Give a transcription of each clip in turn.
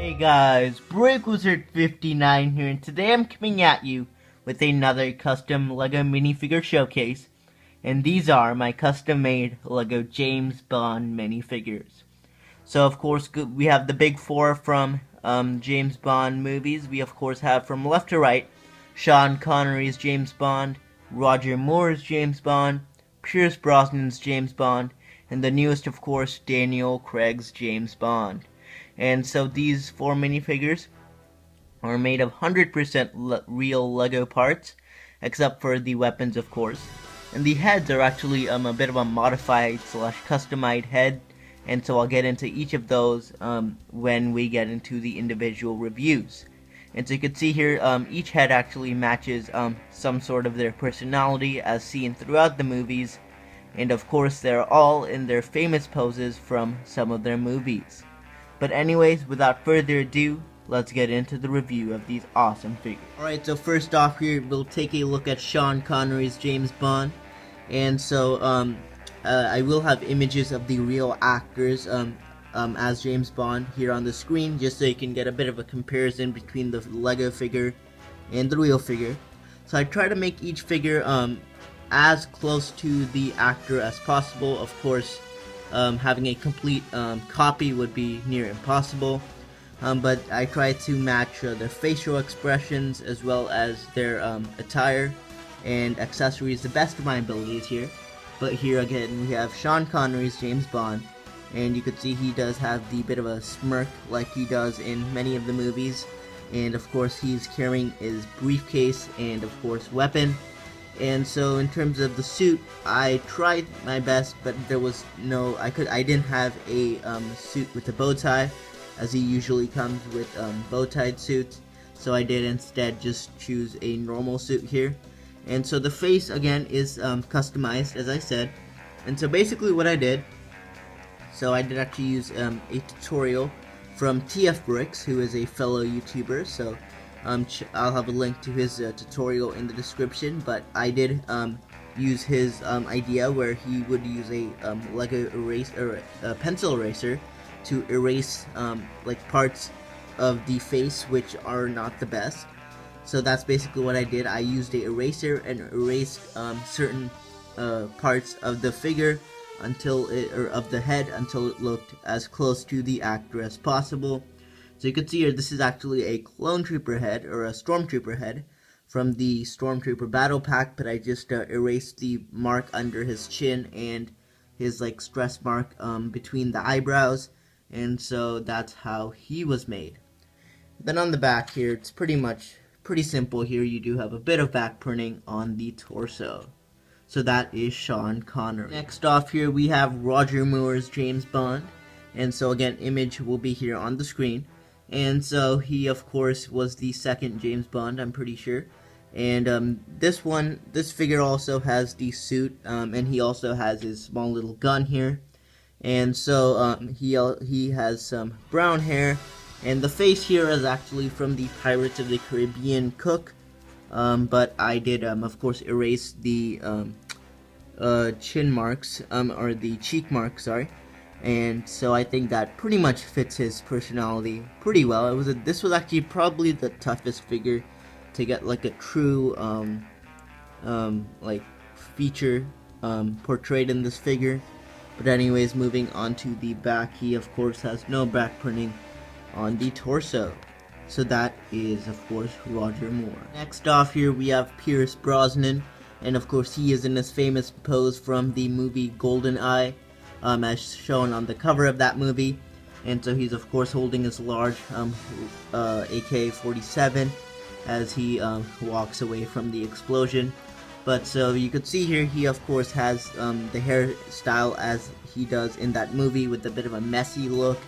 Hey guys, BreakWizard59 here, and today I'm coming at you with another custom LEGO minifigure showcase, and these are my custom-made LEGO James Bond minifigures. So of course we have the big four from James Bond movies. We of course have from left to right, Sean Connery's James Bond, Roger Moore's James Bond, Pierce Brosnan's James Bond, and the newest of course, Daniel Craig's James Bond. And so these four minifigures are made of 100% real LEGO parts, except for the weapons, of course. And the heads are actually a bit of a modified slash customized head, and so I'll get into each of those when we get into the individual reviews. And so you can see here, each head actually matches some sort of their personality as seen throughout the movies, and of course they're all in their famous poses from some of their movies. But anyways, without further ado, let's get into the review of these awesome figures. Alright, so first off here, we'll take a look at Sean Connery's James Bond. And so, I will have images of the real actors as James Bond here on the screen, just so you can get a bit of a comparison between the LEGO figure and the real figure. So I try to make each figure as close to the actor as possible. Of course, having a complete copy would be near impossible, but I try to match their facial expressions as well as their attire and accessories the best of my abilities here. But here again we have Sean Connery's James Bond, and you can see he does have the bit of a smirk like he does in many of the movies, and of course he's carrying his briefcase and of course weapon. And so in terms of the suit, I tried my best, but there was no, I didn't have a suit with a bow tie, as he usually comes with bow-tied suits. So I did instead just choose a normal suit here. And so the face again is customized, as I said. And so basically what I did, so I did actually use a tutorial from TF Bricks, who is a fellow YouTuber. So I'll have a link to his tutorial in the description, but I did use his idea where he would use a LEGO eraser, or a pencil eraser, to erase like parts of the face which are not the best. So that's basically what I did. I used a eraser and erased certain parts of the figure until of the head until it looked as close to the actor as possible. So you can see here, this is actually a clone trooper head, or a stormtrooper head, from the Stormtrooper Battle Pack, but I just erased the mark under his chin and his like stress mark between the eyebrows, and so that's how he was made. Then on the back here, it's pretty simple here. You do have a bit of back printing on the torso. So that is Sean Connery. Next off here, we have Roger Moore's James Bond, and so again, image will be here on the screen. And so he of course was the second James Bond, I'm pretty sure. And this figure also has the suit, and he also has his small little gun here. And so he has some brown hair, and the face here is actually from the Pirates of the Caribbean cook. But I did of course erase the chin marks, or the cheek marks, sorry. And so I think that pretty much fits his personality pretty well. This was actually probably the toughest figure to get like a true like feature portrayed in this figure. But anyways, moving on to the back, he of course has no back printing on the torso. So that is of course Roger Moore. Next off here we have Pierce Brosnan, and of course he is in his famous pose from the movie GoldenEye, as shown on the cover of that movie. And so he's of course holding his large AK-47 as he walks away from the explosion. But so you could see here, he of course has the hairstyle as he does in that movie, with a bit of a messy look.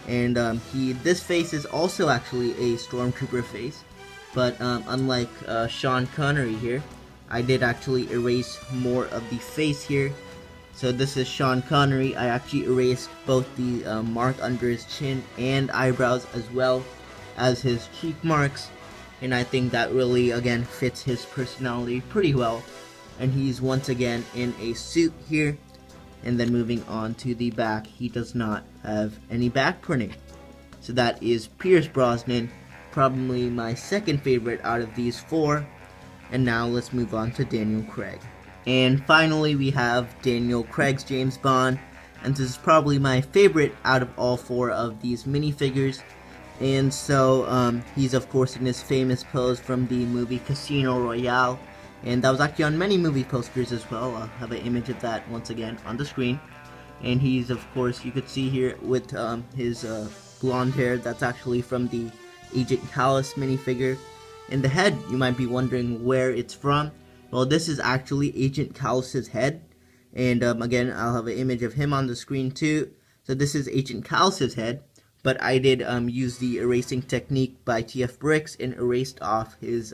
And this face is also actually a stormtrooper face, but unlike Sean Connery here, I did actually erase more of the face here. So this is Sean Connery. I actually erased both the mark under his chin and eyebrows, as well as his cheek marks, and I think that really again fits his personality pretty well. And he's once again in a suit here. And then moving on to the back, he does not have any back printing. So that is Pierce Brosnan, probably my second favorite out of these four. And now let's move on to Daniel Craig. And finally we have Daniel Craig's James Bond, and this is probably my favorite out of all four of these minifigures. And so he's of course in his famous pose from the movie Casino Royale, and that was actually on many movie posters as well. I'll have an image of that once again on the screen. And he's of course, you could see here with his blonde hair, that's actually from the Agent Callus minifigure. And the head, you might be wondering where it's from. Well, this is actually Agent Callus's head. And again, I'll have an image of him on the screen too. So this is Agent Callus's head, but I did use the erasing technique by TF Bricks and erased off his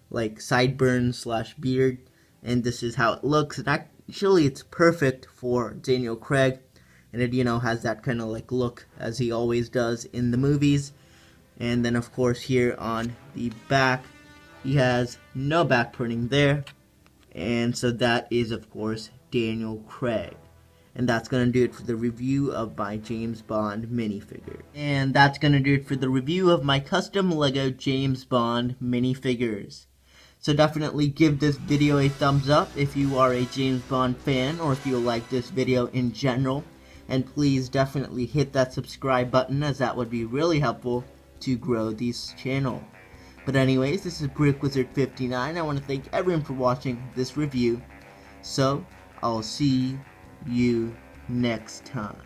like sideburns / beard, and this is how it looks. And actually it's perfect for Daniel Craig, and it, you know, has that kind of like look as he always does in the movies. And then of course here on the back he has no back printing there, and so that is of course Daniel Craig. And that's going to do it for the review of my James Bond minifigure. And that's going to do it for the review of my custom Lego James Bond minifigures. So definitely give this video a thumbs up if you are a James Bond fan, or if you like this video in general. And please definitely hit that subscribe button, as that would be really helpful to grow this channel. But anyways, this is BrickWizard59. I want to thank everyone for watching this review. So I'll see you next time.